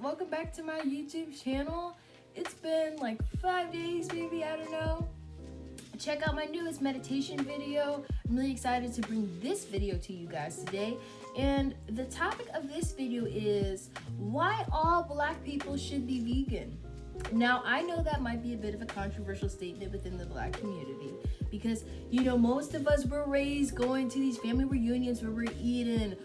welcome back to my YouTube channel. It's been like 5 days, maybe, I don't know. Check out my newest meditation video. I'm really excited to bring this video to you guys today. And the topic of this video is why all Black people should be vegan. Now, I know that might be a bit of a controversial statement within the Black community because, you know, most of us were raised going to these family reunions where we're eating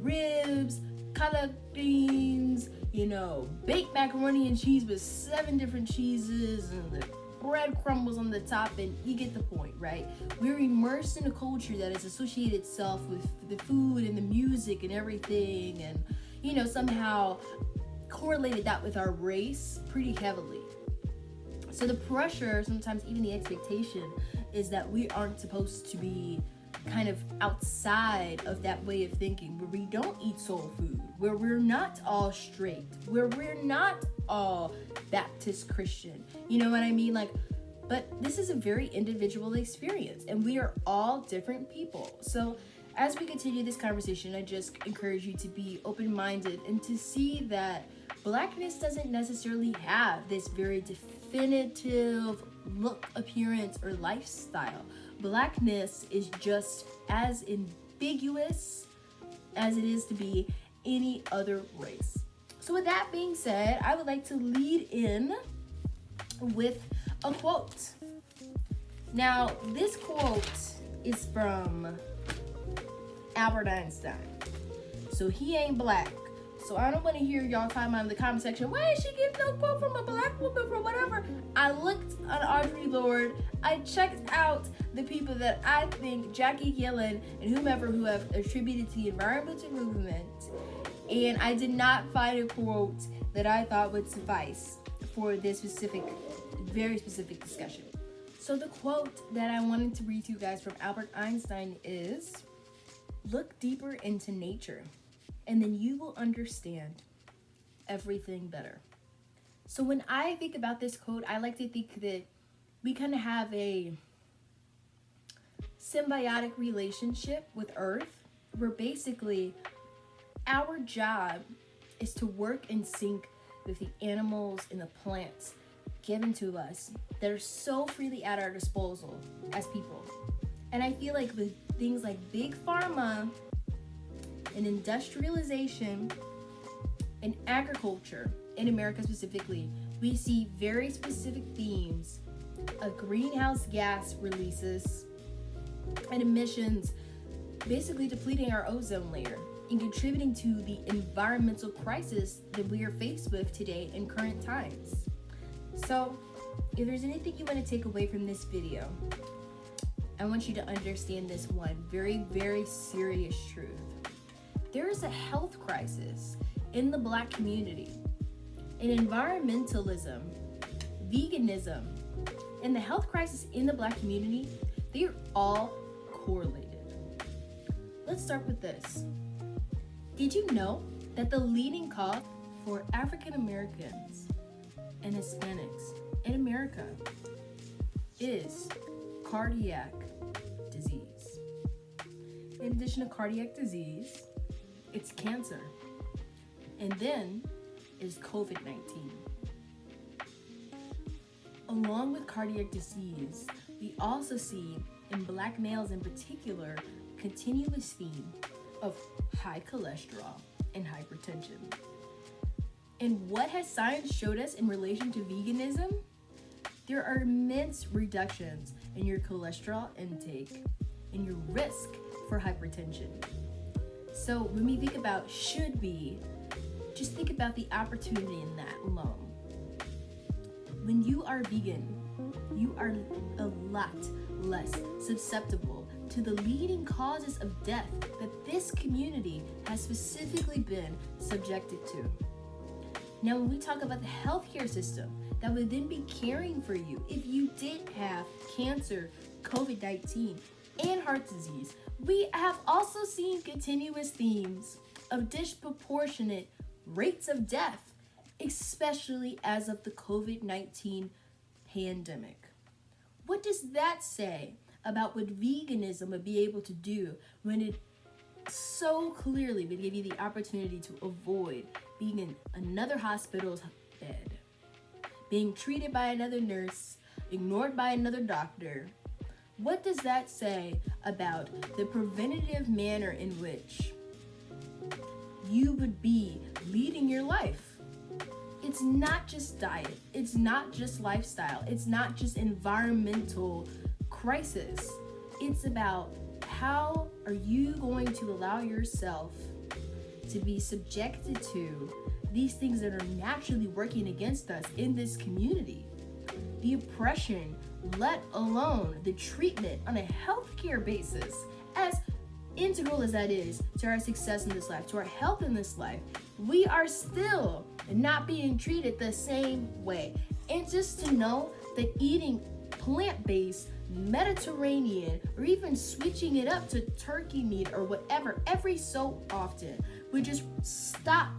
ribs, collard beans, you know, baked macaroni and cheese with 7 different cheeses and the bread crumbles on the top, and you get the point, right? We're immersed in a culture that has associated itself with the food and the music and everything, and, you know, somehow correlated that with our race pretty heavily. So the pressure, sometimes even the expectation, is that we aren't supposed to be kind of outside of that way of thinking, where we don't eat soul food, where we're not all straight, where we're not all Baptist Christian. You know what I mean? Like, but this is a very individual experience, and we are all different people. So as we continue this conversation, I just encourage you to be open-minded and to see that Blackness doesn't necessarily have this very definitive look, appearance, or lifestyle. Blackness is just as ambiguous as it is to be any other race. So with that being said, I would like to lead in with a quote. Now, this quote is from Albert Einstein. So he ain't Black. So I don't want to hear y'all talking about in the comment section, why did she give no quote from a Black woman for whatever? I looked on Audre Lorde. I checked out the people that I think, Jackie Gillen and whomever, who have attributed to the environmental movement, and I did not find a quote that I thought would suffice for this very specific discussion. So the quote that I wanted to read to you guys from Albert Einstein is, "Look deeper into nature, and then you will understand everything better." So when I think about this quote, I like to think that we kind of have a symbiotic relationship with Earth, where basically our job is to work in sync with the animals and the plants given to us that are so freely at our disposal as people. And I feel like with things like big pharma and industrialization and agriculture in America specifically, we see very specific themes of greenhouse gas releases and emissions, basically depleting our ozone layer and contributing to the environmental crisis that we are faced with today in current times. So if there's anything you want to take away from this video, I want you to understand this one very, very serious truth. There is a health crisis in the Black community, and environmentalism, veganism, and the health crisis in the Black community, they are all correlated. Let's start with this. Did you know that the leading cause for African Americans and Hispanics in America is cardiac disease? In addition to cardiac disease, it's cancer, and then is COVID-19. Along with cardiac disease, we also see in Black males in particular continuous theme of high cholesterol and hypertension. And what has science showed us in relation to veganism? There are immense reductions in your cholesterol intake and your risk for hypertension. So when we think about should be, just think about the opportunity in that alone. When you are vegan, you are a lot less susceptible to the leading causes of death that this community has specifically been subjected to. Now, when we talk about the healthcare system that would then be caring for you if you did have cancer, COVID-19, and heart disease, we have also seen continuous themes of disproportionate rates of death, especially as of the COVID-19 pandemic. What does that say about what veganism would be able to do when it so clearly would give you the opportunity to avoid being in another hospital's bed, being treated by another nurse, ignored by another doctor. What does that say about the preventative manner in which you would be leading your life? It's not just diet, it's not just lifestyle, it's not just environmental crisis. It's about how are you going to allow yourself to be subjected to these things that are naturally working against us in this community. The oppression, let alone the treatment on a healthcare basis, as integral as that is to our success in this life, to our health in this life, we are still not being treated the same way. And just to know that eating plant-based, Mediterranean, or even switching it up to turkey meat or whatever every so often would just stop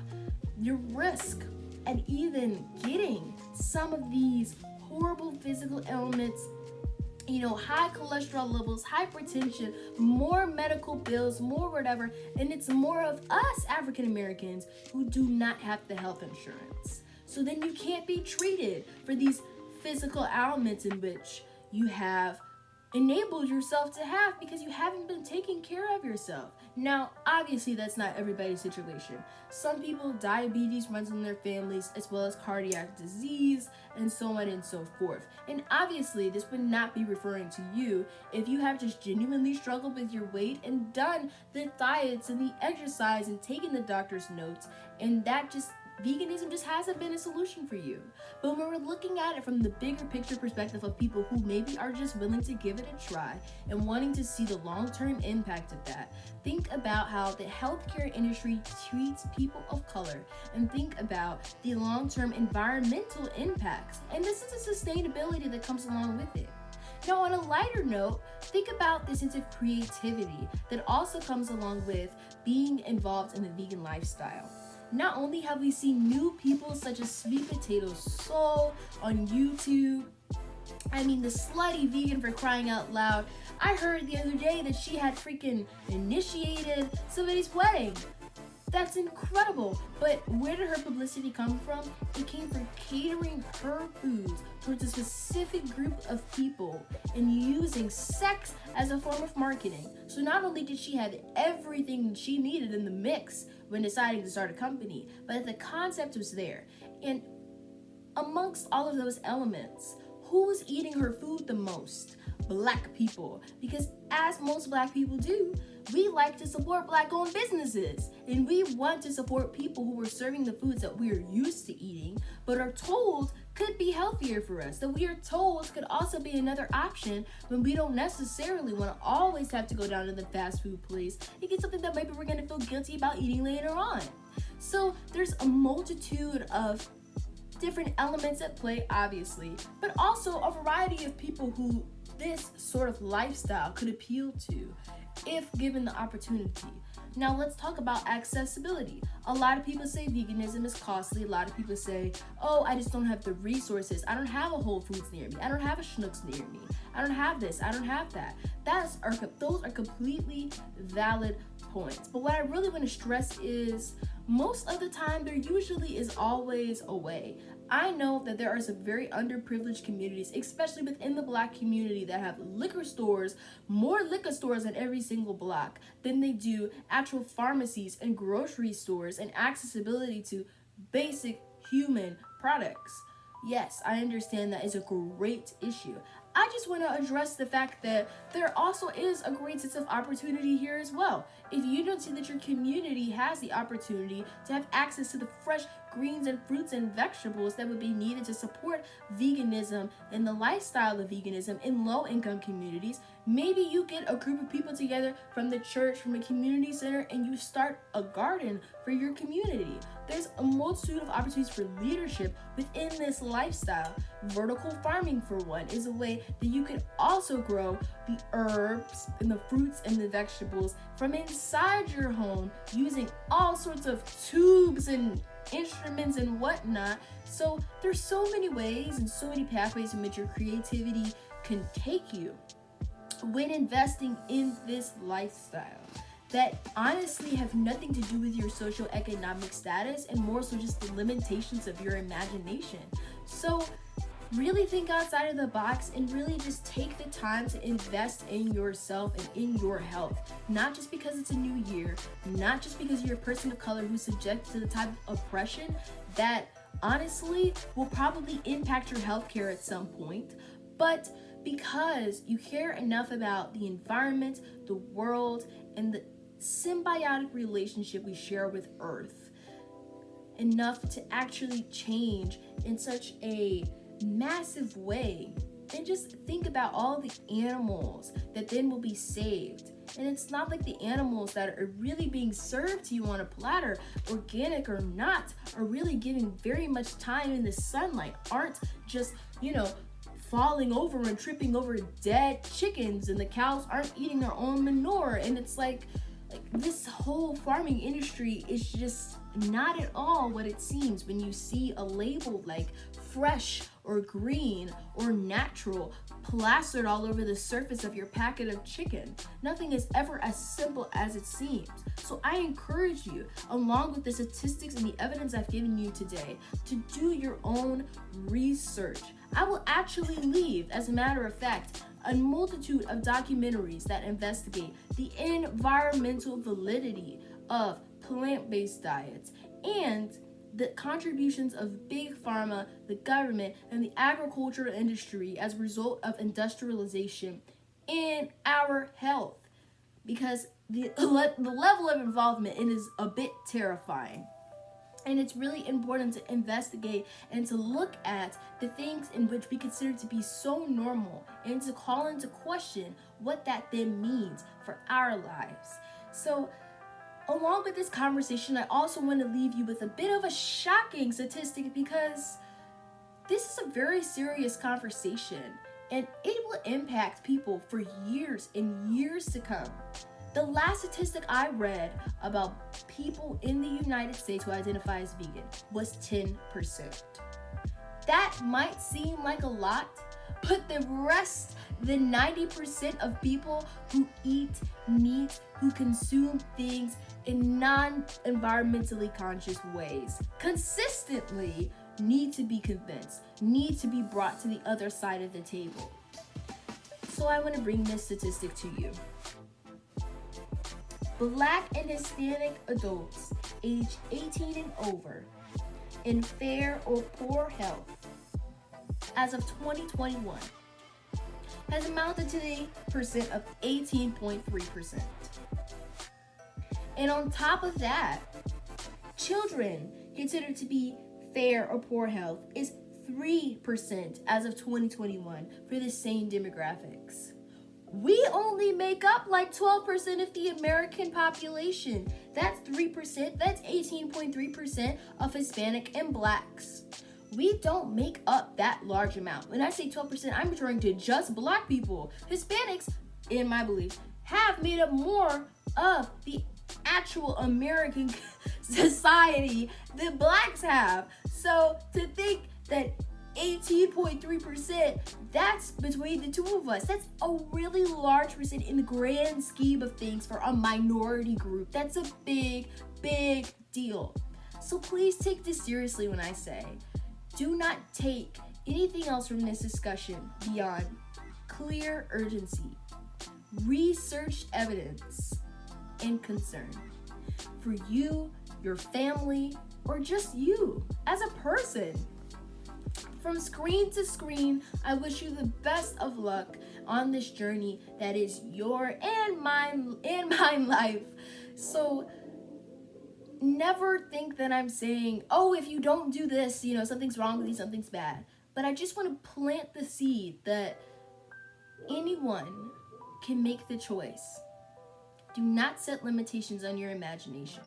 your risk at even getting some of these horrible physical ailments, high cholesterol levels, hypertension, more medical bills, more whatever, and it's more of us African Americans who do not have the health insurance. So then you can't be treated for these physical ailments in which you have enabled yourself to have because you haven't been taking care of yourself. Now, obviously, that's not everybody's situation. Some people, diabetes runs in their families, as well as cardiac disease, and so on and so forth. And obviously, this would not be referring to you if you have just genuinely struggled with your weight and done the diets and the exercise and taken the doctor's notes, and veganism just hasn't been a solution for you. But when we're looking at it from the bigger picture perspective of people who maybe are just willing to give it a try and wanting to see the long-term impact of that, think about how the healthcare industry treats people of color and think about the long-term environmental impacts. And this is a sustainability that comes along with it. Now, on a lighter note, think about the sense of creativity that also comes along with being involved in the vegan lifestyle. Not only have we seen new people such as Sweet Potato Soul on YouTube, the slutty vegan for crying out loud. I heard the other day that she had freaking initiated somebody's wedding. That's incredible. But where did her publicity come from? It came from catering her foods towards a specific group of people and using sex as a form of marketing. So not only did she have everything she needed in the mix when deciding to start a company, but the concept was there. And amongst all of those elements, who was eating her food the most? Black people. Because as most Black people do, we like to support Black-owned businesses. And we want to support people who are serving the foods that we are used to eating, but are told could be healthier for us. That we are told could also be another option when we don't necessarily want to always have to go down to the fast food place and get something that maybe we're going to feel guilty about eating later on. So there's a multitude of different elements at play, obviously, but also a variety of people who this sort of lifestyle could appeal to if given the opportunity. Now let's talk about accessibility. A lot of people say veganism is costly. A lot of people say, oh, I just don't have the resources. I don't have a Whole Foods near me. I don't have a Schnucks near me. I don't have this. I don't have that. Those are completely valid points. But what I really want to stress is most of the time there usually is always a way. I know that there are some very underprivileged communities, especially within the Black community, that have liquor stores, more liquor stores in every single block than they do actual pharmacies and grocery stores and accessibility to basic human products. Yes, I understand that is a great issue. I just want to address the fact that there also is a great sense of opportunity here as well. If you don't see that your community has the opportunity to have access to the fresh greens and fruits and vegetables that would be needed to support veganism and the lifestyle of veganism in low-income communities, maybe you get a group of people together from the church, from a community center, and you start a garden for your community. There's a multitude of opportunities for leadership within this lifestyle. Vertical farming, for one, is a way that you can also grow the herbs and the fruits and the vegetables from inside your home using all sorts of tubes and instruments and whatnot. So there's so many ways and so many pathways in which your creativity can take you when investing in this lifestyle. that honestly have nothing to do with your socioeconomic status and more so just the limitations of your imagination. So really think outside of the box and really just take the time to invest in yourself and in your health. Not just because it's a new year, not just because you're a person of color who's subject to the type of oppression that honestly will probably impact your healthcare at some point, but because you care enough about the environment, the world, and the symbiotic relationship we share with Earth, enough to actually change in such a massive way. And just think about all the animals that then will be saved. And it's not like the animals that are really being served to you on a platter, organic or not, are really giving very much time in the sunlight, aren't just, falling over and tripping over dead chickens, and the cows aren't eating their own manure. And it's like this whole farming industry is just not at all what it seems when you see a label like fresh or green or natural plastered all over the surface of your packet of chicken. Nothing is ever as simple as it seems. So I encourage you, along with the statistics and the evidence I've given you today, to do your own research. I will actually leave, as a matter of fact, a multitude of documentaries that investigate the environmental validity of plant-based diets and the contributions of big pharma, the government, and the agricultural industry as a result of industrialization in our health. Because the level of involvement is a bit terrifying. And it's really important to investigate and to look at the things in which we consider to be so normal and to call into question what that then means for our lives. So, along with this conversation, I also want to leave you with a bit of a shocking statistic, because this is a very serious conversation and it will impact people for years and years to come. The last statistic I read about people in the United States who identify as vegan was 10%. That might seem like a lot, but the rest, the 90% of people who eat meat, who consume things in non-environmentally conscious ways, consistently need to be convinced, need to be brought to the other side of the table. So I want to bring this statistic to you. Black and Hispanic adults aged 18 and over in fair or poor health as of 2021 has amounted to the percent of 18.3%. And on top of that, children considered to be fair or poor health is 3% as of 2021 for the same demographics. We only make up like 12% of the American population. That's 3%, that's 18.3% of Hispanic and Blacks. We don't make up that large amount. When I say 12%, I'm referring to just Black people. Hispanics, in my belief, have made up more of the actual American society than Blacks have. So to think that 18.3%, that's between the two of us. That's a really large percent in the grand scheme of things for a minority group. That's a big, big deal. So please take this seriously when I say, do not take anything else from this discussion beyond clear urgency, researched evidence, and concern for you, your family, or just you as a person. From screen to screen, I wish you the best of luck on this journey that is your and mine life. So never think that I'm saying, oh, if you don't do this, something's wrong with you, something's bad. But I just want to plant the seed that anyone can make the choice. Do not set limitations on your imagination.